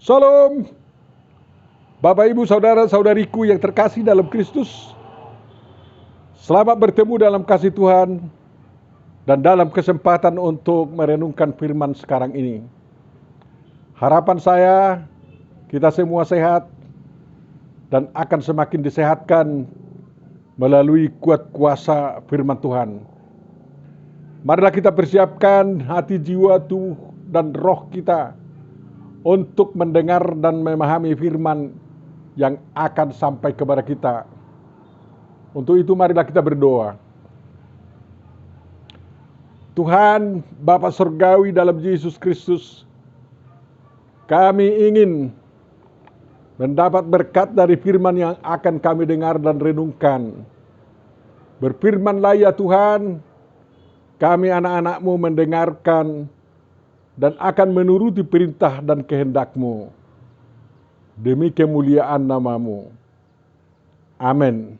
Shalom, Bapak Ibu Saudara-saudariku yang terkasih dalam Kristus. Selamat bertemu dalam kasih Tuhan dan dalam kesempatan untuk merenungkan firman sekarang ini. Harapan saya kita semua sehat dan akan semakin disehatkan melalui kuat kuasa firman Tuhan. Marilah kita persiapkan hati, jiwa, tubuh, dan roh kita untuk mendengar dan memahami firman yang akan sampai kepada kita. Untuk itu marilah kita berdoa. Tuhan Bapa Surgawi dalam Yesus Kristus, kami ingin mendapat berkat dari firman yang akan kami dengar dan renungkan. Berfirmanlah ya Tuhan, kami anak-anak-Mu mendengarkan dan akan menuruti perintah dan kehendak-Mu. Demi kemuliaan nama-Mu. Amin.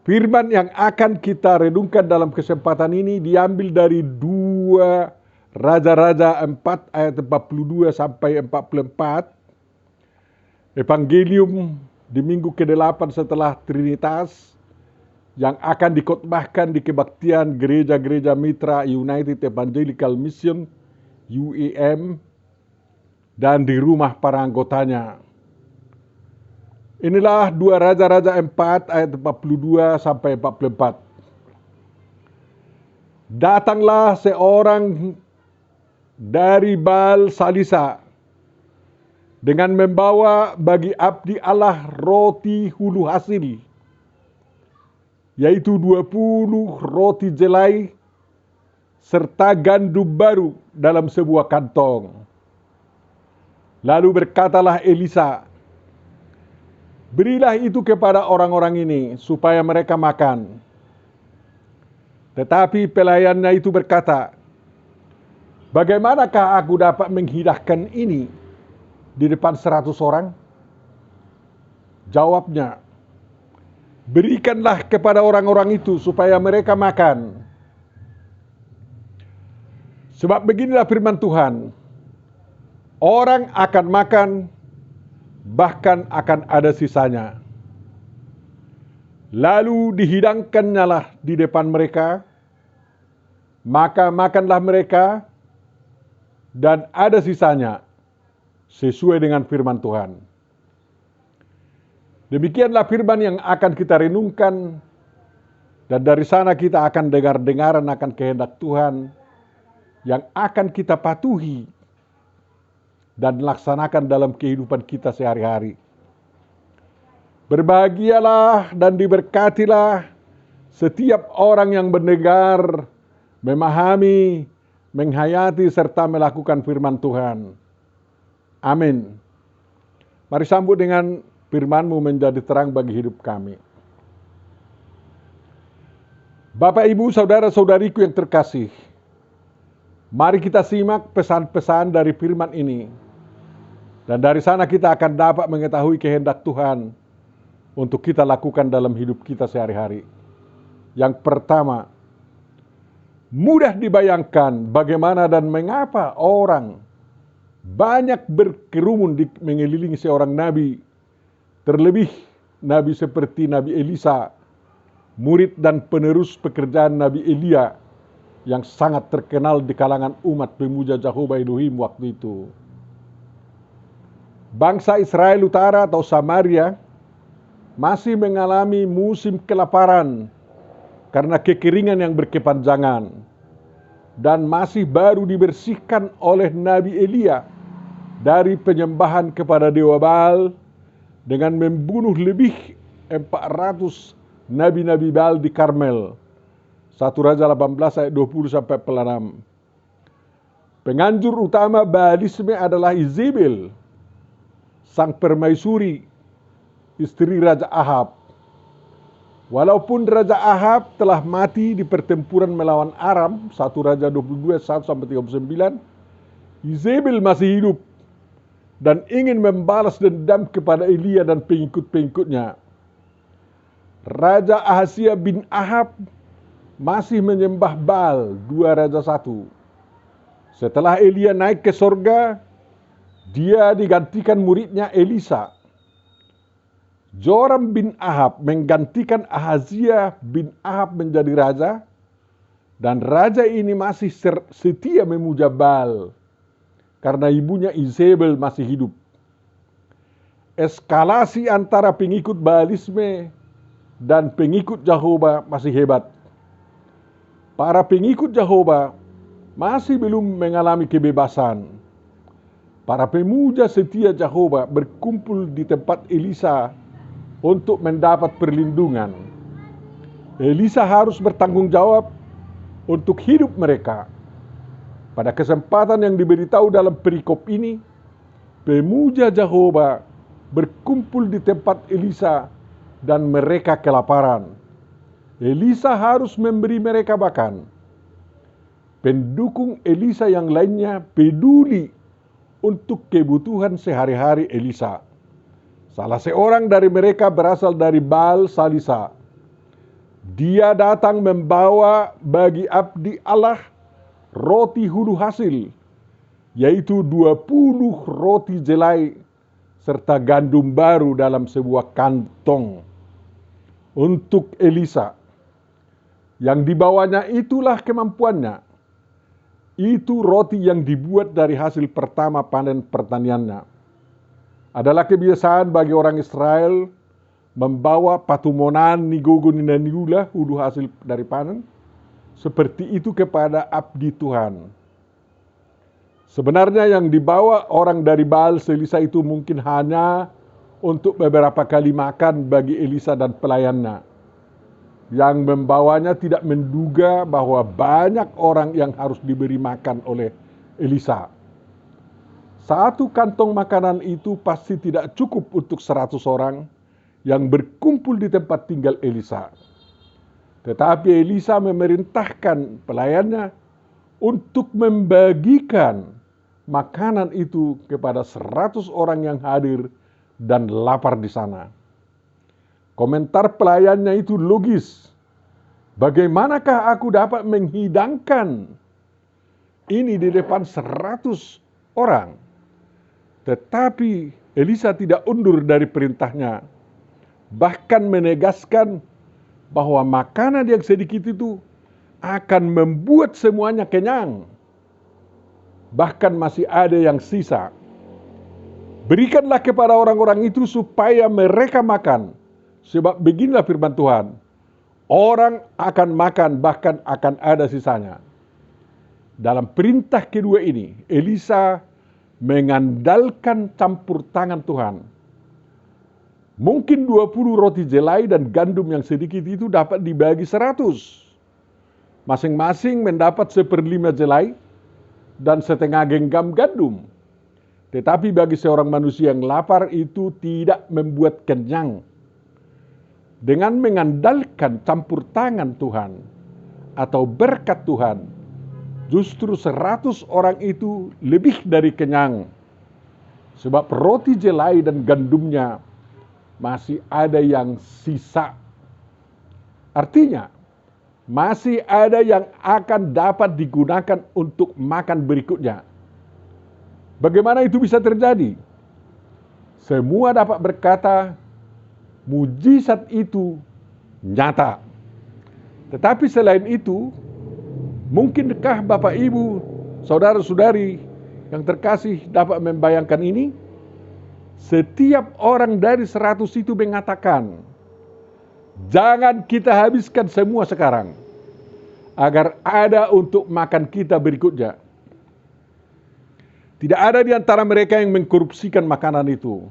Firman yang akan kita renungkan dalam kesempatan ini diambil dari 2 Raja-Raja 4 ayat 42 sampai 44. Evangelium di minggu ke-8 setelah Trinitas yang akan dikotbahkan di kebaktian gereja-gereja mitra United Evangelical Mission UEM dan di rumah para anggotanya. Inilah 2 Raja-Raja 4 ayat 42 sampai 44. Datanglah seorang dari Baal Salisa dengan membawa bagi abdi Allah roti hulu hasil, yaitu 20 roti jelai serta gandum baru dalam sebuah kantong. Lalu berkatalah Elisa, berilah itu kepada orang-orang ini supaya mereka makan. Tetapi pelayannya itu berkata, bagaimanakah aku dapat menghidangkan ini di depan 100 orang? Jawabnya, berikanlah kepada orang-orang itu supaya mereka makan. Sebab beginilah firman Tuhan, orang akan makan, bahkan akan ada sisanya. Lalu dihidangkannyalah di depan mereka, maka makanlah mereka, dan ada sisanya, sesuai dengan firman Tuhan. Demikianlah firman yang akan kita renungkan, dan dari sana kita akan dengar-dengaran akan kehendak Tuhan yang akan kita patuhi dan laksanakan dalam kehidupan kita sehari-hari. Berbahagialah dan diberkatilah setiap orang yang mendengar, memahami, menghayati serta melakukan firman Tuhan. Amin. Mari sambut dengan firman-Mu menjadi terang bagi hidup kami. Bapak, Ibu, saudara-saudariku yang terkasih, mari kita simak pesan-pesan dari firman ini. Dan dari sana kita akan dapat mengetahui kehendak Tuhan untuk kita lakukan dalam hidup kita sehari-hari. Yang pertama, mudah dibayangkan bagaimana dan mengapa orang banyak berkerumun mengelilingi seorang nabi, terlebih nabi seperti Nabi Elisa, murid dan penerus pekerjaan Nabi Elia yang sangat terkenal di kalangan umat pemuja Jehovah Elohim waktu itu. Bangsa Israel Utara atau Samaria masih mengalami musim kelaparan karena kekeringan yang berkepanjangan dan masih baru dibersihkan oleh Nabi Elia dari penyembahan kepada dewa Baal dengan membunuh lebih 400 nabi-nabi Baal di Karmel. 1 Raja 18 ayat 20 sampai 6. Penganjur utama Baalisme adalah Izebel, sang permaisuri, istri Raja Ahab. Walaupun Raja Ahab telah mati di pertempuran melawan Aram, 1 Raja 22, 1 sampai 39, Izebel masih hidup dan ingin membalas dendam kepada Elia dan pengikut-pengikutnya. Raja Ahazia bin Ahab masih menyembah Baal, 2 Raja 1. Setelah Elia naik ke sorga, Dia digantikan muridnya Elisa. Joram bin Ahab menggantikan Ahazia bin Ahab menjadi raja, dan raja ini masih setia memuja Baal karena ibunya Izebel masih hidup. Eskalasi antara pengikut Baalisme dan pengikut Jehovah masih hebat. Para pengikut Jehovah masih belum mengalami kebebasan. Para pemuja setia Jehovah berkumpul di tempat Elisa untuk mendapat perlindungan. Elisa harus bertanggung jawab untuk hidup mereka. Pada kesempatan yang diberitahu dalam perikop ini, pemuja Jehovah berkumpul di tempat Elisa dan mereka kelaparan. Elisa harus memberi mereka makan. Pendukung Elisa yang lainnya peduli untuk kebutuhan sehari-hari Elisa. Salah seorang dari mereka berasal dari Baal Salisa. Dia datang membawa bagi abdi Allah roti hulu hasil, yaitu 20 roti jelai serta gandum baru dalam sebuah kantong untuk Elisa. Yang dibawanya itulah kemampuannya. Itu roti yang dibuat dari hasil pertama panen pertaniannya. Adalah kebiasaan bagi orang Israel membawa patumonan nigogo ninaniula hulu hasil dari panen seperti itu kepada abdi Tuhan. Sebenarnya yang dibawa orang dari Baal Salisa itu mungkin hanya untuk beberapa kali makan bagi Elisa dan pelayannya. Yang membawanya tidak menduga bahwa banyak orang yang harus diberi makan oleh Elisa. Satu kantong makanan itu pasti tidak cukup untuk 100 orang yang berkumpul di tempat tinggal Elisa. Tetapi Elisa memerintahkan pelayannya untuk membagikan makanan itu kepada 100 orang yang hadir dan lapar di sana. Komentar pelayannya itu logis. Bagaimanakah aku dapat menghidangkan ini di depan 100 orang? Tetapi Elisa tidak undur dari perintahnya. Bahkan menegaskan bahwa makanan yang sedikit itu akan membuat semuanya kenyang. Bahkan masih ada yang sisa. Berikanlah kepada orang-orang itu supaya mereka makan. Sebab beginilah firman Tuhan. Orang akan makan bahkan akan ada sisanya. Dalam perintah kedua ini, Elisa mengandalkan campur tangan Tuhan. Mungkin 20 roti jelai dan gandum yang sedikit itu dapat dibagi 100. Masing-masing mendapat 1/5 jelai dan setengah genggam gandum. Tetapi bagi seorang manusia yang lapar itu tidak membuat kenyang. Dengan mengandalkan campur tangan Tuhan atau berkat Tuhan, justru 100 orang itu lebih dari kenyang. Sebab roti jelai dan gandumnya masih ada yang sisa. Artinya, masih ada yang akan dapat digunakan untuk makan berikutnya. Bagaimana itu bisa terjadi? Semua dapat berkata, mujizat itu nyata. Tetapi selain itu, mungkinkah Bapak Ibu, saudara-saudari yang terkasih dapat membayangkan ini? Setiap orang dari 100 itu mengatakan, jangan kita habiskan semua sekarang, agar ada untuk makan kita berikutnya. Tidak ada di antara mereka yang mengkorupsikan makanan itu.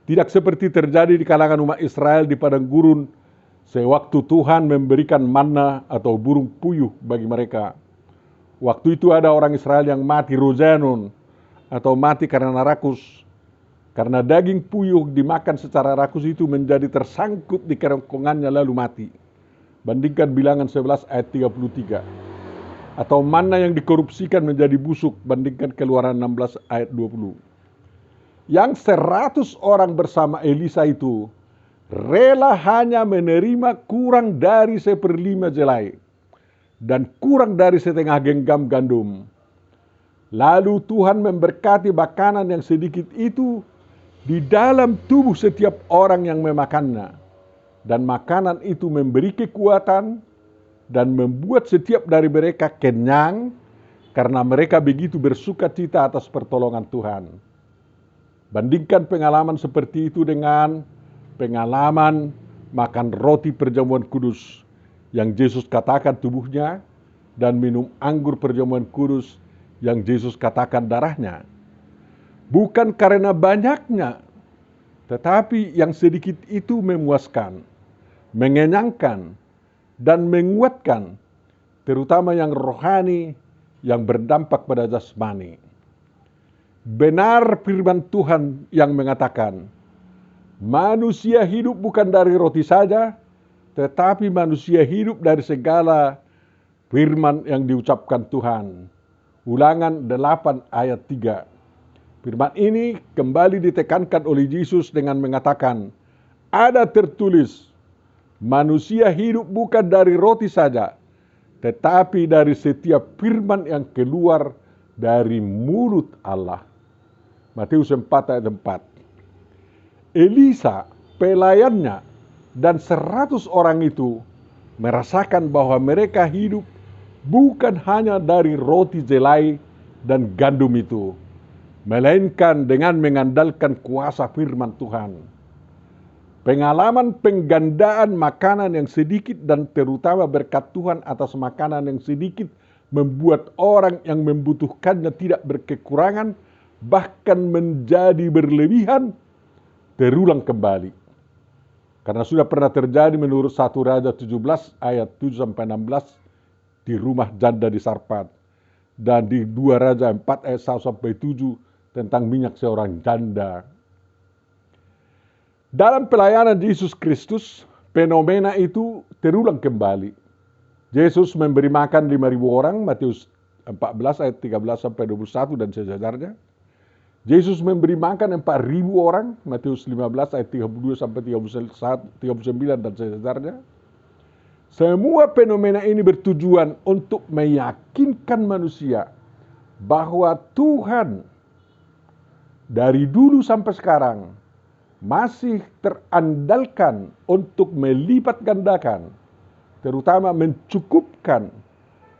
Tidak seperti terjadi di kalangan umat Israel di padang gurun sewaktu Tuhan memberikan manna atau burung puyuh bagi mereka. Waktu itu ada orang Israel yang mati rozanon atau mati karena rakus. Karena daging puyuh dimakan secara rakus itu menjadi tersangkut di kerongkongannya lalu mati. Bandingkan Bilangan 11 ayat 33. Atau manna yang dikorupsikan menjadi busuk. Bandingkan Keluaran 16 ayat 20. Yang 100 orang bersama Elisa itu rela hanya menerima kurang dari 1/5 jelai dan kurang dari setengah genggam gandum. Lalu Tuhan memberkati makanan yang sedikit itu di dalam tubuh setiap orang yang memakannya. Dan makanan itu memberi kekuatan dan membuat setiap dari mereka kenyang karena mereka begitu bersuka cita atas pertolongan Tuhan. Bandingkan pengalaman seperti itu dengan pengalaman makan roti perjamuan kudus yang Yesus katakan tubuhnya dan minum anggur perjamuan kudus yang Yesus katakan darahnya. Bukan karena banyaknya, tetapi yang sedikit itu memuaskan, mengenyangkan, dan menguatkan, terutama yang rohani yang berdampak pada jasmani. Benar firman Tuhan yang mengatakan, manusia hidup bukan dari roti saja, tetapi manusia hidup dari segala firman yang diucapkan Tuhan. Ulangan 8 ayat 3. Firman ini kembali ditekankan oleh Yesus dengan mengatakan, ada tertulis, manusia hidup bukan dari roti saja, tetapi dari setiap firman yang keluar dari mulut Allah. Matius 4 ayat 4. Elisa, pelayannya, dan 100 orang itu merasakan bahwa mereka hidup bukan hanya dari roti jelai dan gandum itu, melainkan dengan mengandalkan kuasa firman Tuhan. Pengalaman penggandaan makanan yang sedikit dan terutama berkat Tuhan atas makanan yang sedikit membuat orang yang membutuhkannya tidak berkekurangan, bahkan menjadi berlebihan, terulang kembali. Karena sudah pernah terjadi menurut 1 Raja 17 ayat 7-16 di rumah janda di Sarfat. Dan di 2 Raja 4 ayat 1-7 tentang minyak seorang janda. Dalam pelayanan Yesus Kristus, fenomena itu terulang kembali. Yesus memberi makan 5.000 orang, Matius 14 ayat 13-21 dan sejajarnya. Yesus memberi makan 4.000 orang, Matius 15 ayat 32-39 dan sejajarnya. Semua fenomena ini bertujuan untuk meyakinkan manusia bahwa Tuhan dari dulu sampai sekarang masih terandalkan untuk melipat gandakan, terutama mencukupkan,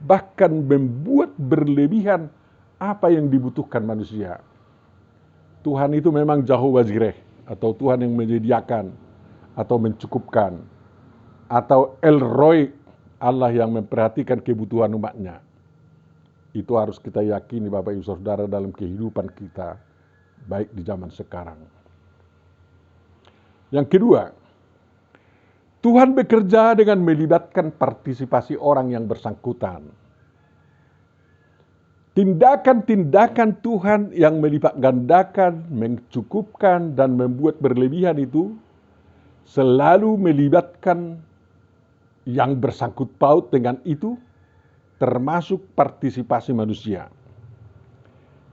bahkan membuat berlebihan apa yang dibutuhkan manusia. Tuhan itu memang Jehovah Jireh, atau Tuhan yang menyediakan atau mencukupkan, atau El Roi, Allah yang memperhatikan kebutuhan umatnya. Itu harus kita yakini Bapak Ibu Saudara dalam kehidupan kita, baik di zaman sekarang. Yang kedua, Tuhan bekerja dengan melibatkan partisipasi orang yang bersangkutan. Tindakan-tindakan Tuhan yang melipat gandakan, mencukupkan, dan membuat berlebihan itu selalu melibatkan yang bersangkut paut dengan itu, termasuk partisipasi manusia.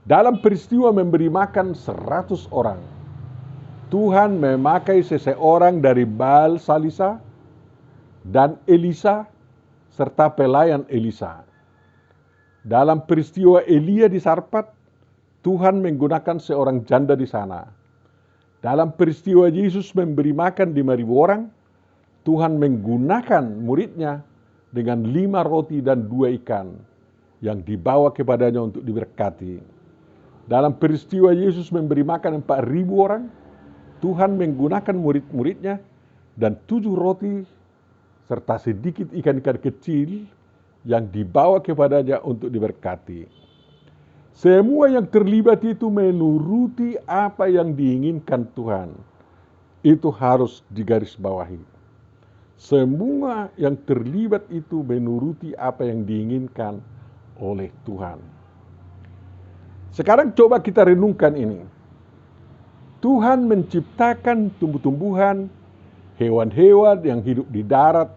Dalam peristiwa memberi makan 100 orang, Tuhan memakai seseorang dari Baal Salisa dan Elisa serta pelayan Elisa. Dalam peristiwa Elia di Sarfat, Tuhan menggunakan seorang janda di sana. Dalam peristiwa Yesus memberi makan 5.000 orang, Tuhan menggunakan muridnya dengan 5 roti dan 2 ikan yang dibawa kepadanya untuk diberkati. Dalam peristiwa Yesus memberi makan 4.000 orang, Tuhan menggunakan murid-muridnya dan 7 roti serta sedikit ikan-ikan kecil yang dibawa kepadanya untuk diberkati. Semua yang terlibat itu menuruti apa yang diinginkan Tuhan. Itu harus digarisbawahi. Semua yang terlibat itu menuruti apa yang diinginkan oleh Tuhan. Sekarang coba kita renungkan ini. Tuhan menciptakan tumbuh-tumbuhan, hewan-hewan yang hidup di darat,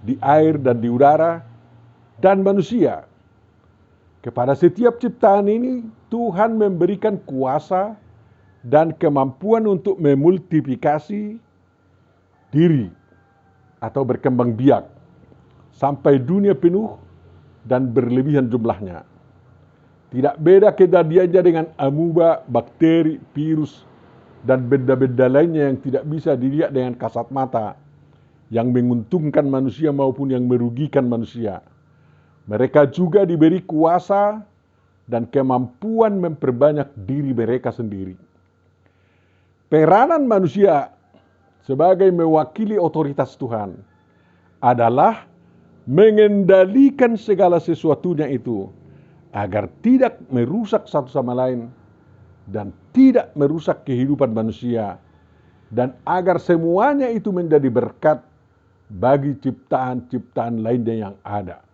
di air dan di udara, dan manusia. Kepada setiap ciptaan ini, Tuhan memberikan kuasa dan kemampuan untuk memultiplikasi diri atau berkembang biak sampai dunia penuh dan berlebihan jumlahnya. Tidak beda kejadiannya dengan amuba, bakteri, virus, dan benda-benda lainnya yang tidak bisa dilihat dengan kasat mata, yang menguntungkan manusia maupun yang merugikan manusia. Mereka juga diberi kuasa dan kemampuan memperbanyak diri mereka sendiri. Peranan manusia sebagai mewakili otoritas Tuhan adalah mengendalikan segala sesuatunya itu agar tidak merusak satu sama lain dan tidak merusak kehidupan manusia, dan agar semuanya itu menjadi berkat bagi ciptaan-ciptaan lainnya yang ada.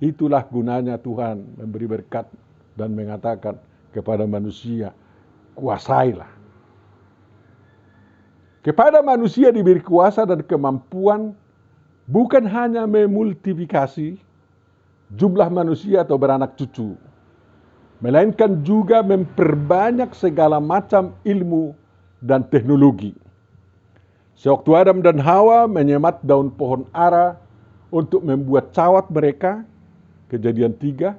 Itulah gunanya Tuhan memberi berkat dan mengatakan kepada manusia, kuasailah. Kepada manusia diberi kuasa dan kemampuan bukan hanya memultiplikasi jumlah manusia atau beranak cucu, melainkan juga memperbanyak segala macam ilmu dan teknologi. Sewaktu Adam dan Hawa menyemat daun pohon ara untuk membuat cawat mereka, Kejadian 3,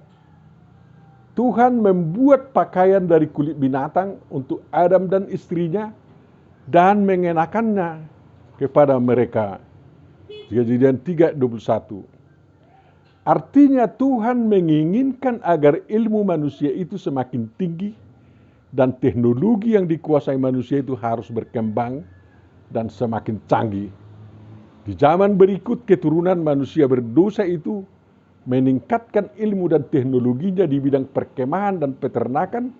Tuhan membuat pakaian dari kulit binatang untuk Adam dan istrinya dan mengenakannya kepada mereka. Kejadian 3:21. Artinya Tuhan menginginkan agar ilmu manusia itu semakin tinggi dan teknologi yang dikuasai manusia itu harus berkembang dan semakin canggih. Di zaman berikut keturunan manusia berdosa itu meningkatkan ilmu dan teknologinya di bidang perkemahan dan peternakan,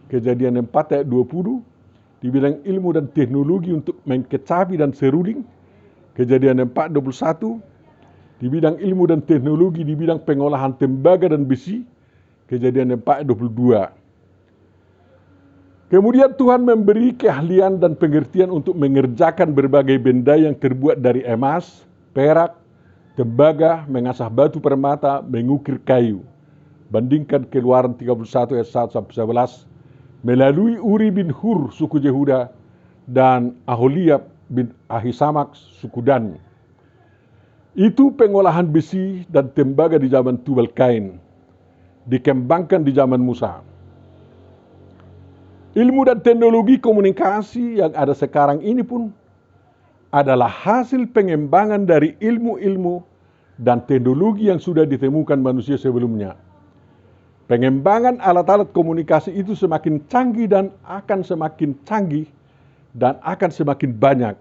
Kejadian 4 ayat 20, di bidang ilmu dan teknologi untuk main kecapi dan seruling, Kejadian 4:21, di bidang ilmu dan teknologi di bidang pengolahan tembaga dan besi, Kejadian 4:22. Kemudian Tuhan memberi keahlian dan pengertian untuk mengerjakan berbagai benda yang terbuat dari emas, perak, tembaga, mengasah batu permata, mengukir kayu. Bandingkan Keluaran 31 ayat 1-11 melalui Uri bin Hur suku Yehuda dan Aholiab bin Ahisamak suku Dan. Itu pengolahan besi dan tembaga di zaman Tubal Kain, dikembangkan di zaman Musa. Ilmu dan teknologi komunikasi yang ada sekarang ini pun adalah hasil pengembangan dari ilmu-ilmu dan teknologi yang sudah ditemukan manusia sebelumnya. Pengembangan alat-alat komunikasi itu semakin canggih dan akan semakin canggih dan akan semakin banyak.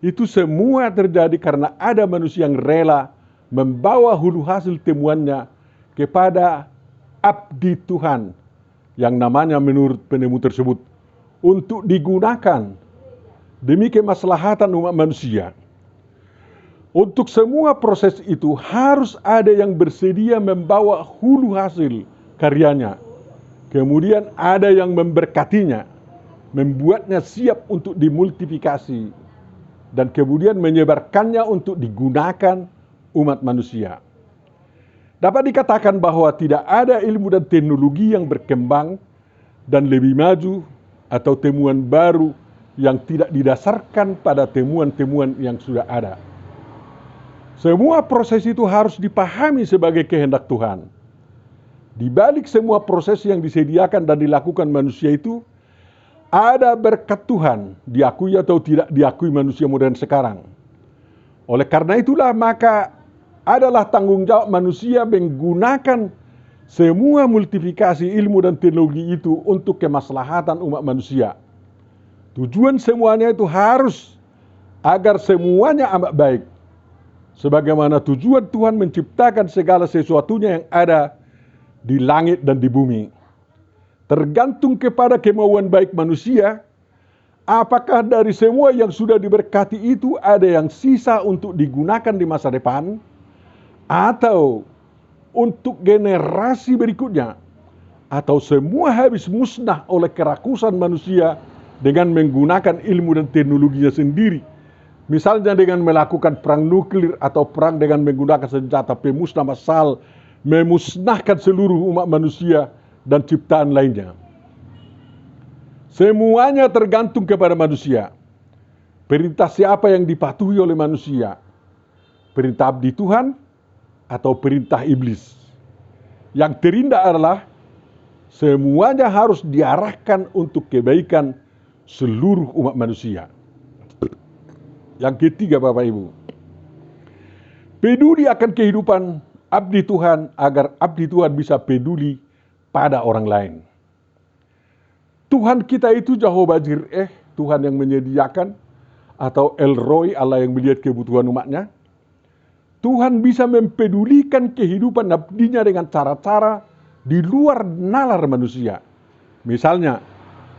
Itu semua terjadi karena ada manusia yang rela membawa hulu hasil temuannya kepada abdi Tuhan yang namanya menurut penemu tersebut untuk digunakan demi kemaslahatan umat manusia. Untuk semua proses itu harus ada yang bersedia membawa hulu hasil karyanya. Kemudian ada yang memberkatinya, membuatnya siap untuk dimultiplikasi, dan kemudian menyebarkannya untuk digunakan umat manusia. Dapat dikatakan bahwa tidak ada ilmu dan teknologi yang berkembang dan lebih maju atau temuan baru yang tidak didasarkan pada temuan-temuan yang sudah ada. Semua proses itu harus dipahami sebagai kehendak Tuhan. Di balik semua proses yang disediakan dan dilakukan manusia itu, ada berkat Tuhan, diakui atau tidak diakui manusia modern sekarang. Oleh karena itulah maka adalah tanggung jawab manusia menggunakan semua multiplikasi ilmu dan teknologi itu untuk kemaslahatan umat manusia. Tujuan semuanya itu harus agar semuanya amat baik. Sebagaimana tujuan Tuhan menciptakan segala sesuatunya yang ada di langit dan di bumi. Tergantung kepada kemauan baik manusia, apakah dari semua yang sudah diberkati itu ada yang sisa untuk digunakan di masa depan, atau untuk generasi berikutnya, atau semua habis musnah oleh kerakusan manusia dengan menggunakan ilmu dan teknologinya sendiri. Misalnya dengan melakukan perang nuklir atau perang dengan menggunakan senjata pemusnah massal, memusnahkan seluruh umat manusia dan ciptaan lainnya. Semuanya tergantung kepada manusia. Perintah siapa yang dipatuhi oleh manusia? Perintah abdi Tuhan atau perintah iblis? Yang terindah adalah Semuanya harus diarahkan untuk kebaikan seluruh umat manusia. Yang ketiga, Bapak Ibu, peduli akan kehidupan abdi Tuhan agar abdi Tuhan bisa peduli pada orang lain. Tuhan kita itu Jehovah Jireh, Tuhan yang menyediakan, atau El Roi, Allah yang melihat kebutuhan umatnya. Tuhan bisa mempedulikan kehidupan abdinya dengan cara-cara di luar nalar manusia. Misalnya,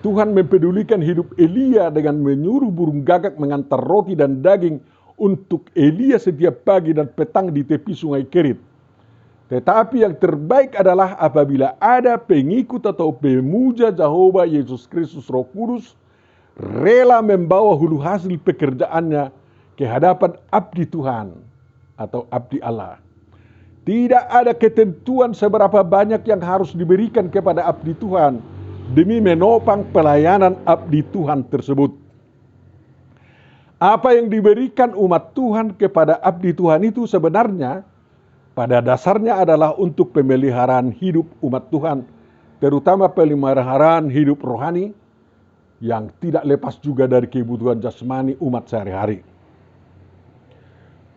Tuhan mempedulikan hidup Elia dengan menyuruh burung gagak mengantar roti dan daging untuk Elia setiap pagi dan petang di tepi sungai Kerit. Tetapi yang terbaik adalah apabila ada pengikut atau pemuja Jehovah Yesus Kristus Roh Kudus rela membawa hulu hasil pekerjaannya ke hadapan abdi Tuhan atau abdi Allah. Tidak ada ketentuan seberapa banyak yang harus diberikan kepada abdi Tuhan demi menopang pelayanan abdi Tuhan tersebut. Apa yang diberikan umat Tuhan kepada abdi Tuhan itu sebenarnya pada dasarnya adalah untuk pemeliharaan hidup umat Tuhan, terutama pemeliharaan hidup rohani yang tidak lepas juga dari kebutuhan jasmani umat sehari-hari.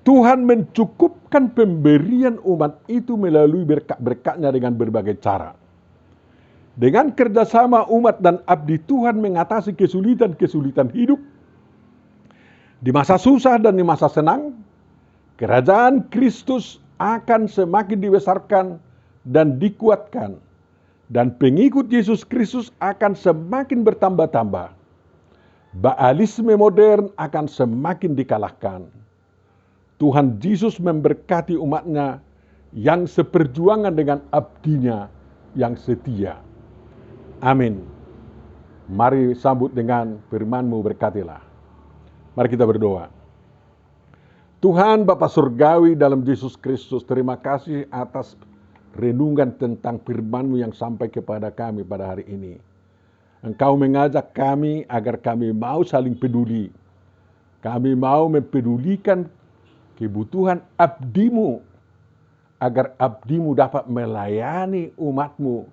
Tuhan mencukupkan pemberian umat itu melalui berkat-berkatnya dengan berbagai cara. Dengan kerjasama umat dan abdi Tuhan mengatasi kesulitan-kesulitan hidup, di masa susah dan di masa senang, kerajaan Kristus akan semakin dibesarkan dan dikuatkan, dan pengikut Yesus Kristus akan semakin bertambah-tambah. Baalisme modern akan semakin dikalahkan. Tuhan Yesus memberkati umatnya yang seperjuangan dengan abdinya yang setia. Amin. Mari sambut dengan firman-Mu, berkatilah. Mari kita berdoa. Tuhan Bapa Surgawi dalam Yesus Kristus, terima kasih atas renungan tentang firman-Mu yang sampai kepada kami pada hari ini. Engkau mengajak kami agar kami mau saling peduli. Kami mau mempedulikan kebutuhan abdi-Mu, agar abdi-Mu dapat melayani umat-Mu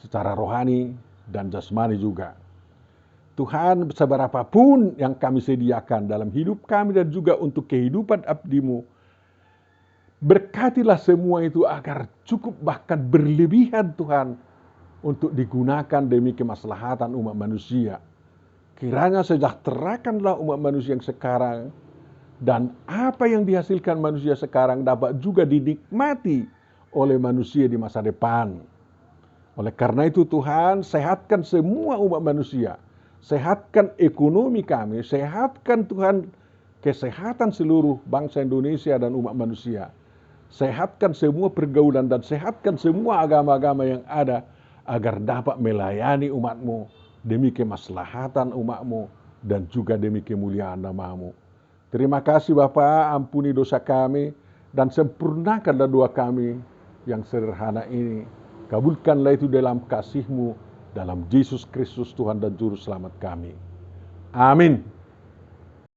secara rohani dan jasmani juga. Tuhan, seberapapun yang kami sediakan dalam hidup kami dan juga untuk kehidupan abdi-Mu, berkatilah semua itu agar cukup bahkan berlebihan Tuhan untuk digunakan demi kemaslahatan umat manusia. Kiranya sejahterakanlah umat manusia yang sekarang, dan apa yang dihasilkan manusia sekarang dapat juga dinikmati oleh manusia di masa depan. Oleh karena itu Tuhan, sehatkan semua umat manusia. Sehatkan ekonomi kami, sehatkan Tuhan kesehatan seluruh bangsa Indonesia dan umat manusia. Sehatkan semua pergaulan dan sehatkan semua agama-agama yang ada agar dapat melayani umat-Mu demi kemaslahatan umat-Mu dan juga demi kemuliaan nama-Mu. Terima kasih Bapa, ampuni dosa kami dan sempurnakanlah doa kami yang sederhana ini. Kabulkanlah itu dalam kasih-Mu, dalam Yesus Kristus Tuhan dan Juru Selamat kami. Amin.